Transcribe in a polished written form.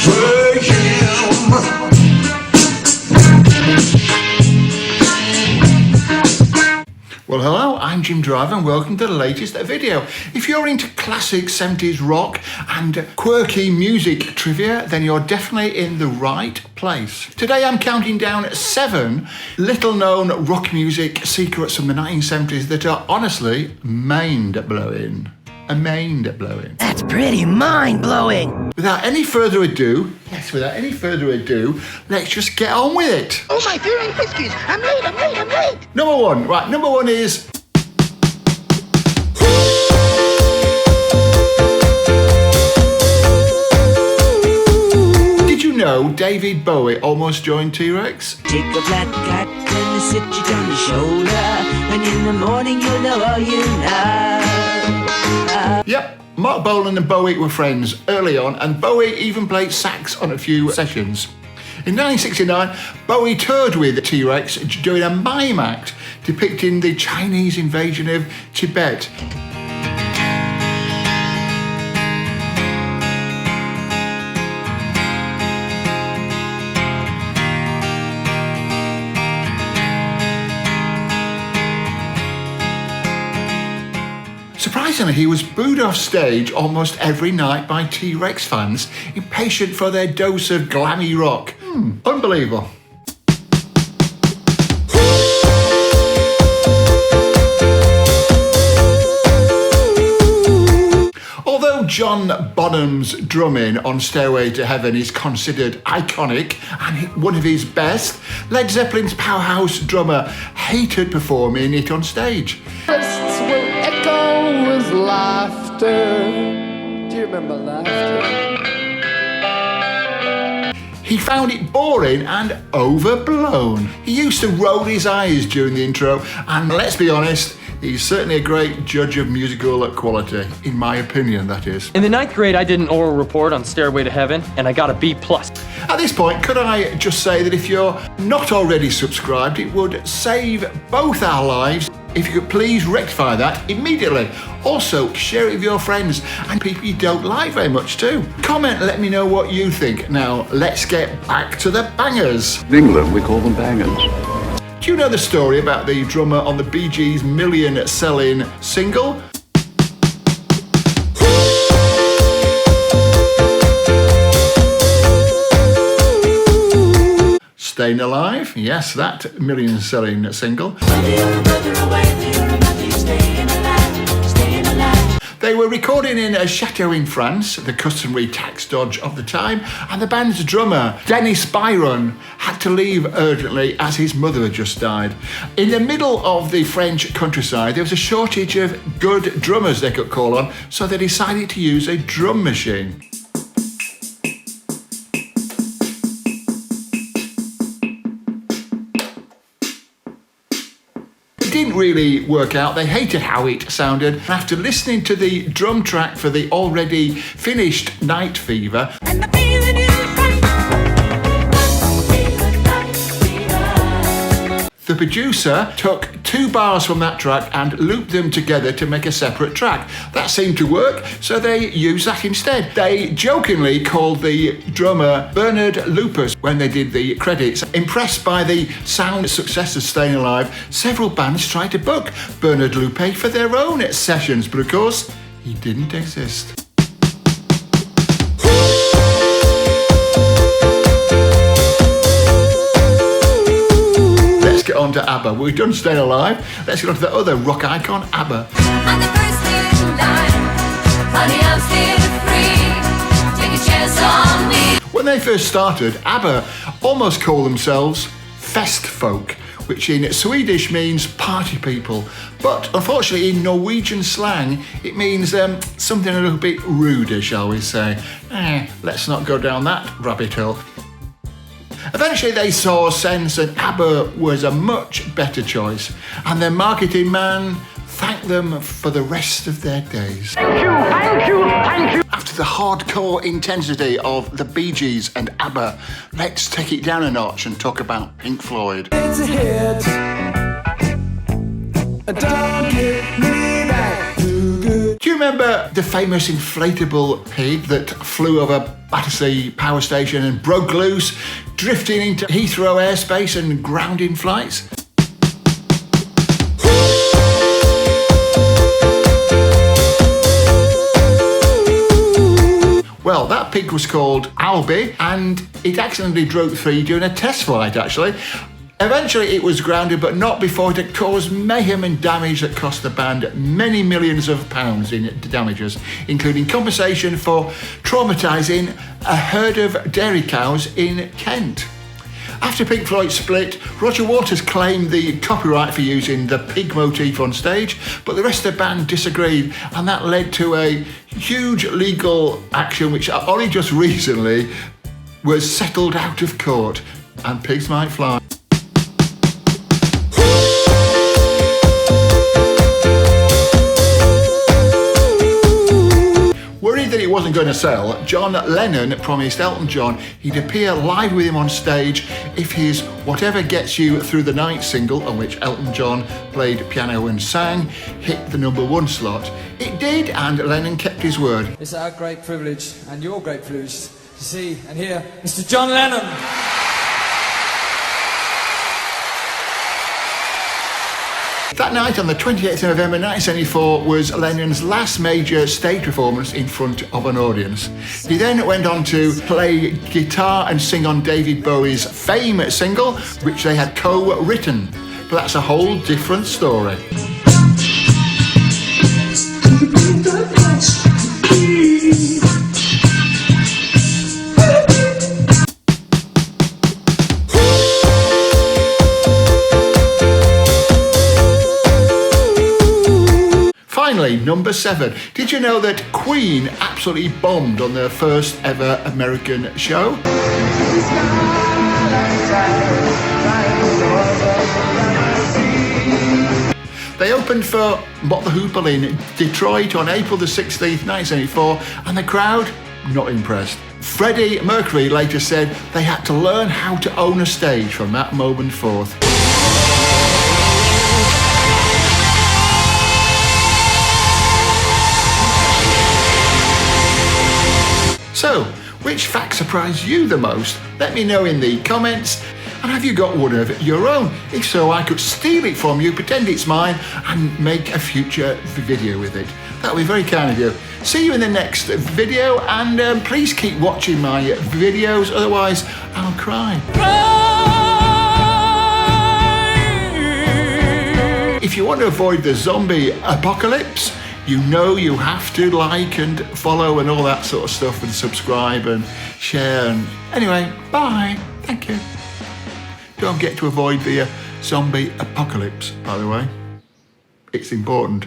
for him. Well, hello, I'm Jim Driver and welcome to the latest video. If you're into classic 70s rock and quirky music trivia, then you're definitely in the right place. Today I'm counting down 7 little-known rock music secrets from the 1970s that are honestly mind-blowing. That's pretty mind-blowing. Without any further ado, let's just get on with it. Oh, my fearing whiskies. I'm late. Number one is... Did you know David Bowie almost joined T-Rex? Take a flat cat and sit you on your shoulder, and in the morning you'll know all you know. Yep, Marc Bolan and Bowie were friends early on, and Bowie even played sax on a few sessions. In 1969, Bowie toured with T-Rex doing a mime act depicting the Chinese invasion of Tibet. Surprisingly, he was booed off stage almost every night by T-Rex fans, impatient for their dose of glammy rock. Unbelievable. Although John Bonham's drumming on Stairway to Heaven is considered iconic and one of his best, Led Zeppelin's powerhouse drummer hated performing it on stage. With laughter. Do you remember laughter? He found it boring and overblown. He used to roll his eyes during the intro, and let's be honest, he's certainly a great judge of musical quality, in my opinion, that is. In the 9th grade, I did an oral report on Stairway to Heaven, and I got a B+. At this point, could I just say that if you're not already subscribed, it would save both our lives. If you could please rectify that immediately. Also, share it with your friends and people you don't like very much too. Comment, let me know what you think. Now, let's get back to the bangers. In England, we call them bangers. Do you know the story about the drummer on the Bee Gees' million-selling single? Stayin Alive, yes, that million-selling single. They were recording in a chateau in France, the customary tax dodge of the time, and the band's drummer, Dennis Byron, had to leave urgently as his mother had just died. In the middle of the French countryside, there was a shortage of good drummers they could call on, so they decided to use a drum machine. Didn't really work out. They hated how it sounded. After listening to the drum track for the already finished Night Fever, the producer took 2 bars from that track and looped them together to make a separate track. That seemed to work, so they used that instead. They jokingly called the drummer Bernard Lupus when they did the credits. Impressed by the sound success of Stayin Alive, several bands tried to book Bernard Lupe for their own sessions, but of course, he didn't exist. Get on to ABBA. We've done Stayin Alive. Let's get on to the other rock icon, ABBA. I'm the first in line. Honey, I'm still free. Take a chance on me. When they first started, ABBA almost called themselves festfolk, which in Swedish means party people. But unfortunately, in Norwegian slang, it means something a little bit ruder, shall we say. Let's not go down that rabbit hole. Eventually they saw sense and ABBA was a much better choice, and their marketing man thanked them for the rest of their days. Thank you. After the hardcore intensity of the Bee Gees and ABBA, let's take it down a notch and talk about Pink Floyd. It's a hit. Don't get me back too good. Do you remember the famous inflatable pig that flew over Battersea Power Station and broke loose, drifting into Heathrow airspace and grounding flights? Well, that pig was called ABBA, and it accidentally broke free during a test flight, actually. Eventually it was grounded, but not before it had caused mayhem and damage that cost the band many millions of pounds in damages, including compensation for traumatising a herd of dairy cows in Kent. After Pink Floyd split, Roger Waters claimed the copyright for using the pig motif on stage, but the rest of the band disagreed, and that led to a huge legal action which only just recently was settled out of court, and pigs might fly. Worried that it wasn't going to sell, John Lennon promised Elton John he'd appear live with him on stage if his Whatever Gets You Through the Night single, on which Elton John played piano and sang, hit the #1 slot. It did, and Lennon kept his word. It's our great privilege, and your great privilege, to see and hear Mr. John Lennon. That night on the 28th of November 1974 was Lennon's last major stage performance in front of an audience. He then went on to play guitar and sing on David Bowie's Fame single, which they had co-written. But that's a whole different story. Finally, number 7. Did you know that Queen absolutely bombed on their first ever American show? They opened for What the Hoople in Detroit on April the 16th, 1974, and the crowd, not impressed. Freddie Mercury later said they had to learn how to own a stage from that moment forth. So, which fact surprised you the most? Let me know in the comments. And have you got one of your own? If so, I could steal it from you, pretend it's mine, and make a future video with it. That would be very kind of you. See you in the next video, and please keep watching my videos, otherwise I'll cry. If you want to avoid the zombie apocalypse, you know you have to like and follow and all that sort of stuff, and subscribe and share. And anyway, bye. Thank you. Don't forget to avoid the zombie apocalypse, by the way. It's important.